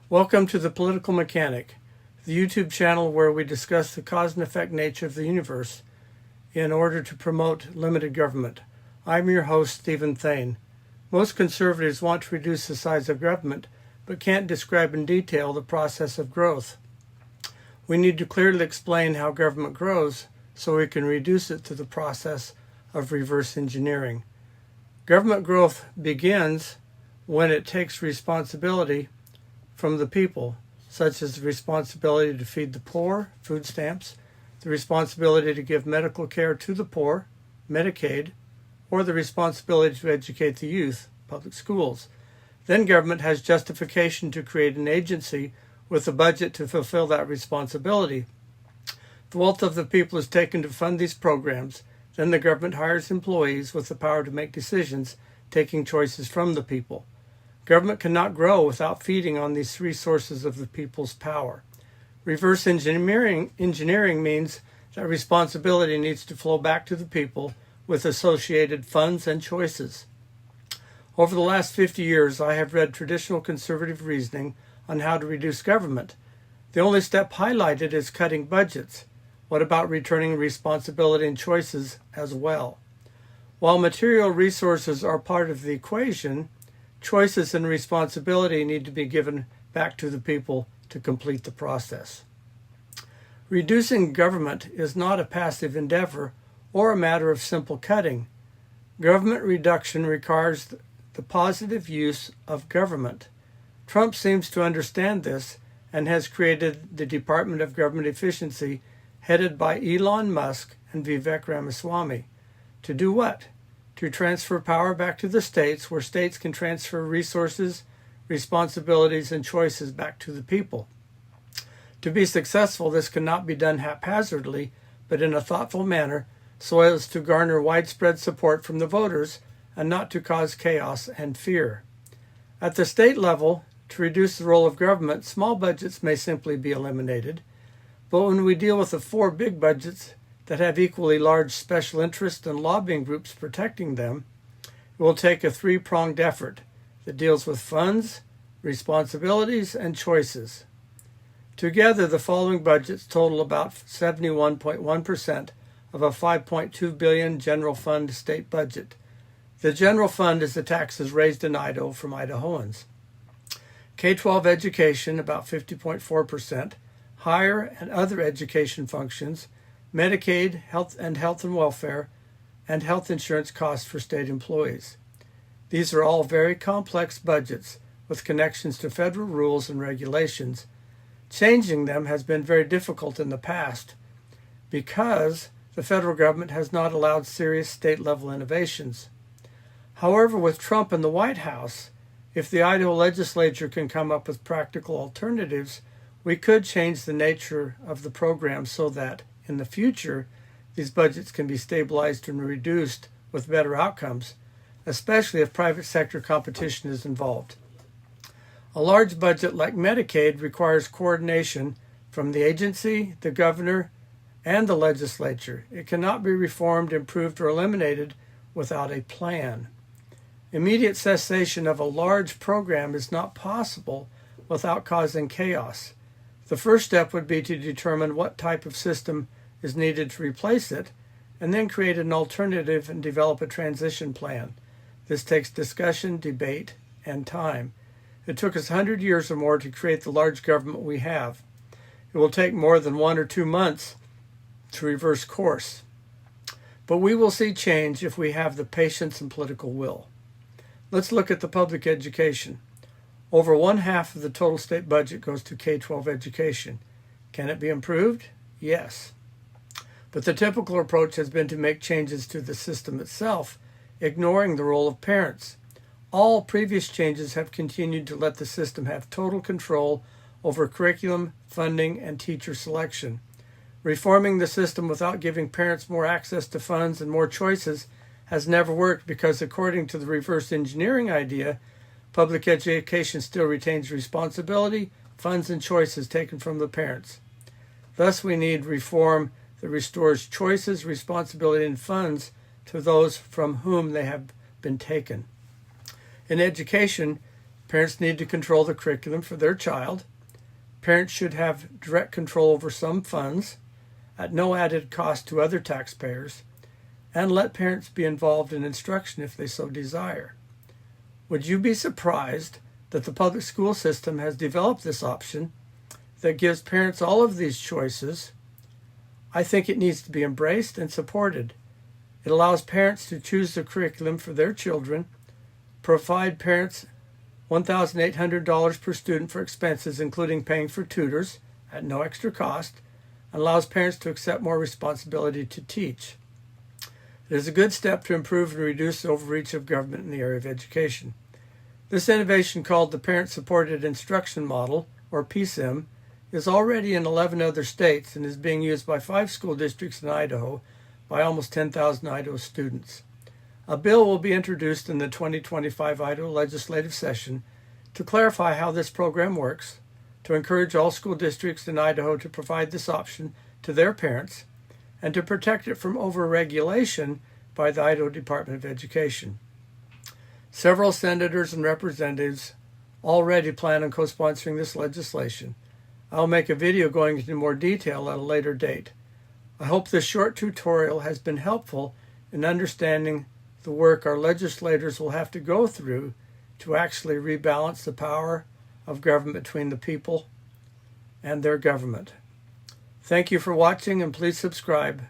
Welcome to The Political Mechanic, the YouTube channel where we discuss the cause and effect nature of the universe in order to promote limited government. I'm your host, Stephen Thane. Most conservatives want to reduce the size of government, but can't describe in detail the process of growth. We need to clearly explain how government grows so we can reduce it to the process of reverse engineering. Government growth begins when it takes responsibility from the people, such as the responsibility to feed the poor, food stamps, the responsibility to give medical care to the poor, Medicaid, or the responsibility to educate the youth, public schools. Then government has justification to create an agency with a budget to fulfill that responsibility. The wealth of the people is taken to fund these programs. Then the government hires employees with the power to make decisions, taking choices from the people. Government cannot grow without feeding on these three sources of the people's power. Reverse engineering means that responsibility needs to flow back to the people with associated funds and choices. Over the last 50 years, I have read traditional conservative reasoning on how to reduce government. The only step highlighted is cutting budgets. What about returning responsibility and choices as well? While material resources are part of the equation, choices and responsibility need to be given back to the people to complete the process. Reducing government is not a passive endeavor or a matter of simple cutting. Government reduction requires the positive use of government. Trump seems to understand this and has created the Department of Government Efficiency headed by Elon Musk and Vivek Ramaswamy. To do what? To transfer power back to the states, where states can transfer resources, responsibilities, and choices back to the people. To be successful, this cannot be done haphazardly, but in a thoughtful manner so as to garner widespread support from the voters and not to cause chaos and fear. At the state level, to reduce the role of government, small budgets may simply be eliminated, but when we deal with the four big budgets that have equally large special interest and lobbying groups protecting them, it will take a three-pronged effort that deals with funds, responsibilities, and choices. Together, the following budgets total about 71.1% of a $5.2 billion general fund state budget. The general fund is the taxes raised in Idaho from Idahoans. K-12 education, about 50.4%, higher and other education functions, Medicaid, health and welfare, and health insurance costs for state employees. These are all very complex budgets with connections to federal rules and regulations. Changing them has been very difficult in the past because the federal government has not allowed serious state-level innovations. However, with Trump in the White House, if the Idaho legislature can come up with practical alternatives, we could change the nature of the program so that, in the future, these budgets can be stabilized and reduced with better outcomes, especially if private sector competition is involved. A large budget like Medicaid requires coordination from the agency, the governor, and the legislature. It cannot be reformed, improved, or eliminated without a plan. Immediate cessation of a large program is not possible without causing chaos. The first step would be to determine what type of system is needed to replace it, and then create an alternative and develop a transition plan. This takes discussion, debate, and time. It took us 100 years or more to create the large government we have. It will take more than 1 or 2 months to reverse course. But we will see change if we have the patience and political will. Let's look at the public education. Over 1/2 of the total state budget goes to K-12 education. Can it be improved? Yes. But the typical approach has been to make changes to the system itself, ignoring the role of parents. All previous changes have continued to let the system have total control over curriculum, funding, and teacher selection. Reforming the system without giving parents more access to funds and more choices has never worked because, according to the reverse engineering idea, public education still retains responsibility, funds, and choices taken from the parents. Thus, we need reform that restores choices, responsibility, and funds to those from whom they have been taken. In education, Parents need to control the curriculum for their child. Parents should have direct control over some funds at no added cost to other taxpayers, and let parents be involved in instruction if they so desire. Would you be surprised that the public school system has developed this option that gives parents all of these choices? I think it needs to be embraced and supported. It allows parents to choose the curriculum for their children, provide parents $1,800 per student for expenses, including paying for tutors at no extra cost, and allows parents to accept more responsibility to teach. It is a good step to improve and reduce the overreach of government in the area of education. This innovation, called the Parent-Supported Instruction Model, or PSIM, is already in 11 other states and is being used by 5 school districts in Idaho by almost 10,000 Idaho students. A bill will be introduced in the 2025 Idaho legislative session to clarify how this program works, to encourage all school districts in Idaho to provide this option to their parents, and to protect it from over-regulation by the Idaho Department of Education. Several senators and representatives already plan on co-sponsoring this legislation. I'll make a video going into more detail at a later date. I hope this short tutorial has been helpful in understanding the work our legislators will have to go through to actually rebalance the power of government between the people and their government. Thank you for watching, and please subscribe.